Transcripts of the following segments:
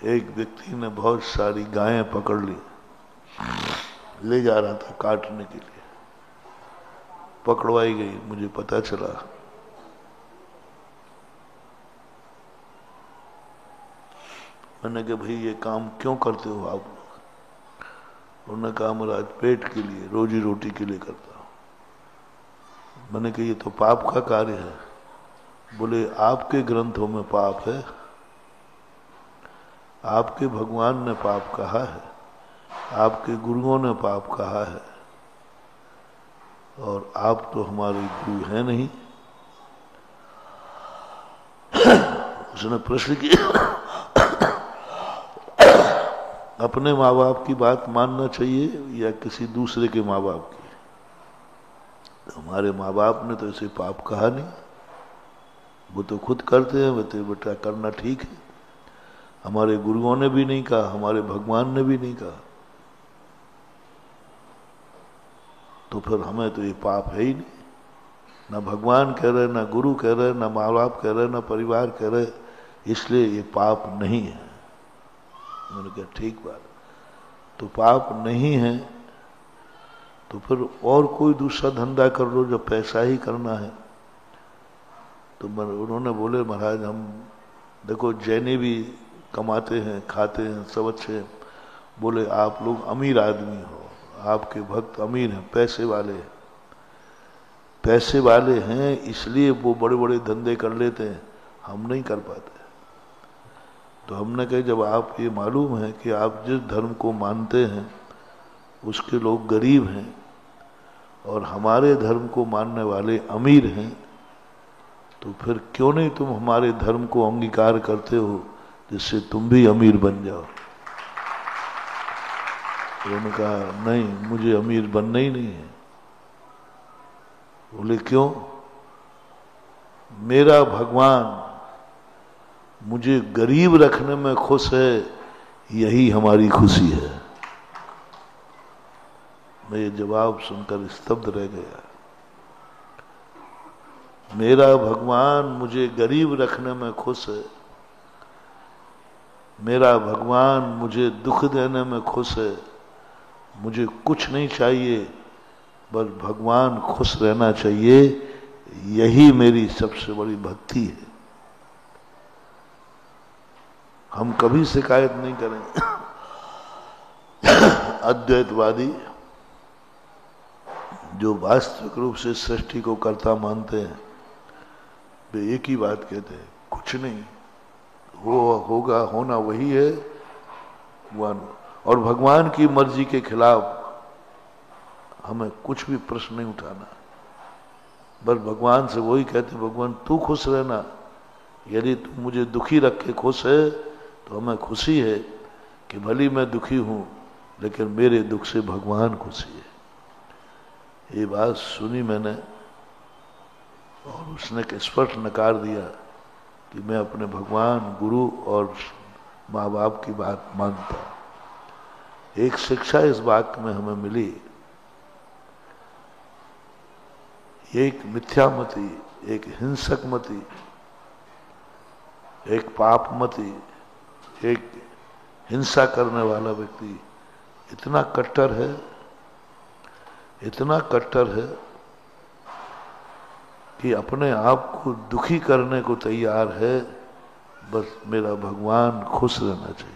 एक व्यक्ति ने बहुत सारी गायें पकड़ ली, ले जा रहा था काटने के लिए, पकड़वाई गई। मुझे पता चला मैंने कहा भाई ये काम क्यों करते हो आप? उन्होंने कहा महाराज पेट के लिए, रोजी रोटी के लिए करता हूं। मैंने कहा ये तो पाप का कार्य है। बोले आपके ग्रंथों में पाप है, आपके भगवान ने पाप कहा है, आपके गुरुओं ने पाप कहा है, और आप तो हमारे गुरु हैं नहीं। उसने प्रश्न किया अपने माँ बाप की बात मानना चाहिए या किसी दूसरे के माँ बाप की? तो हमारे माँ बाप ने तो ऐसे पाप कहा नहीं, वो तो खुद करते हैं, वो तो बेटा करना ठीक है। हमारे गुरुओं ने भी नहीं कहा, हमारे भगवान ने भी नहीं कहा, तो फिर हमें तो ये पाप है ही नहीं। ना भगवान कह रहे, ना गुरु कह रहे, ना माँ बाप कह रहे, ना परिवार कह रहे, इसलिए ये पाप नहीं है। मैंने कहा ठीक बात, तो पाप नहीं है तो फिर और कोई दूसरा धंधा कर लो जो पैसा ही करना है। तो उन्होंने बोले महाराज हम देखो जैनी भी कमाते हैं, खाते हैं, सब अच्छे हैं। बोले आप लोग अमीर आदमी हो, आपके भक्त अमीर हैं, पैसे वाले हैं, पैसे वाले हैं इसलिए वो बड़े बड़े धंधे कर लेते हैं, हम नहीं कर पाते। तो हमने कहा जब आप ये मालूम है कि आप जिस धर्म को मानते हैं उसके लोग गरीब हैं और हमारे धर्म को मानने वाले अमीर हैं, तो फिर क्यों नहीं तुम हमारे धर्म को अंगीकार करते हो जिससे तुम भी अमीर बन जाओ? तो उन्होंने कहा नहीं मुझे अमीर बनना ही नहीं है। बोले क्यों? मेरा भगवान मुझे गरीब रखने में खुश है, यही हमारी खुशी है। मैं ये जवाब सुनकर स्तब्ध रह गया। मेरा भगवान मुझे गरीब रखने में खुश है, मेरा भगवान मुझे दुख देने में खुश है, मुझे कुछ नहीं चाहिए बस भगवान खुश रहना चाहिए, यही मेरी सबसे बड़ी भक्ति है। हम कभी शिकायत नहीं करेंगे। अद्वैतवादी जो वास्तविक रूप से सृष्टि को कर्ता मानते हैं वे एक ही बात कहते हैं, कुछ नहीं, होगा, होना वही है भगवान। और भगवान की मर्जी के खिलाफ हमें कुछ भी प्रश्न नहीं उठाना। बस भगवान से वही कहते भगवान तू खुश रहना, यदि तू मुझे दुखी रख के खुश है तो हमें खुशी है कि भली मैं दुखी हूं लेकिन मेरे दुख से भगवान खुशी है। ये बात सुनी मैंने और उसने स्पष्ट नकार दिया कि मैं अपने भगवान, गुरु और माँ बाप की बात मानता। एक शिक्षा इस वाक्य में हमें मिली, एक मिथ्यामती, एक हिंसक मती, एक पापमती, एक हिंसा करने वाला व्यक्ति इतना कट्टर है, इतना कट्टर है कि अपने आप को दुखी करने को तैयार है, बस मेरा भगवान खुश रहना चाहिए।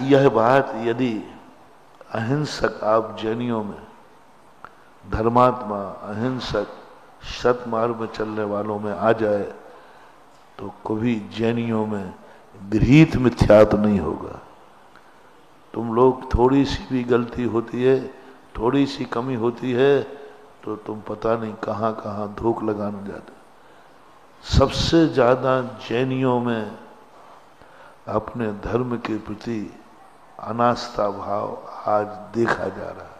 यह बात यदि अहिंसक आप जैनियों में, धर्मात्मा, अहिंसक, सतमार्ग में चलने वालों में आ जाए तो कभी जैनियों में गृहीत मिथ्यात्व नहीं होगा। तुम लोग थोड़ी सी भी गलती होती है, थोड़ी सी कमी होती है तो तुम पता नहीं कहाँ कहाँ धोख लगाने जाते। सबसे ज्यादा जैनियों में अपने धर्म के प्रति अनास्था भाव आज देखा जा रहा है।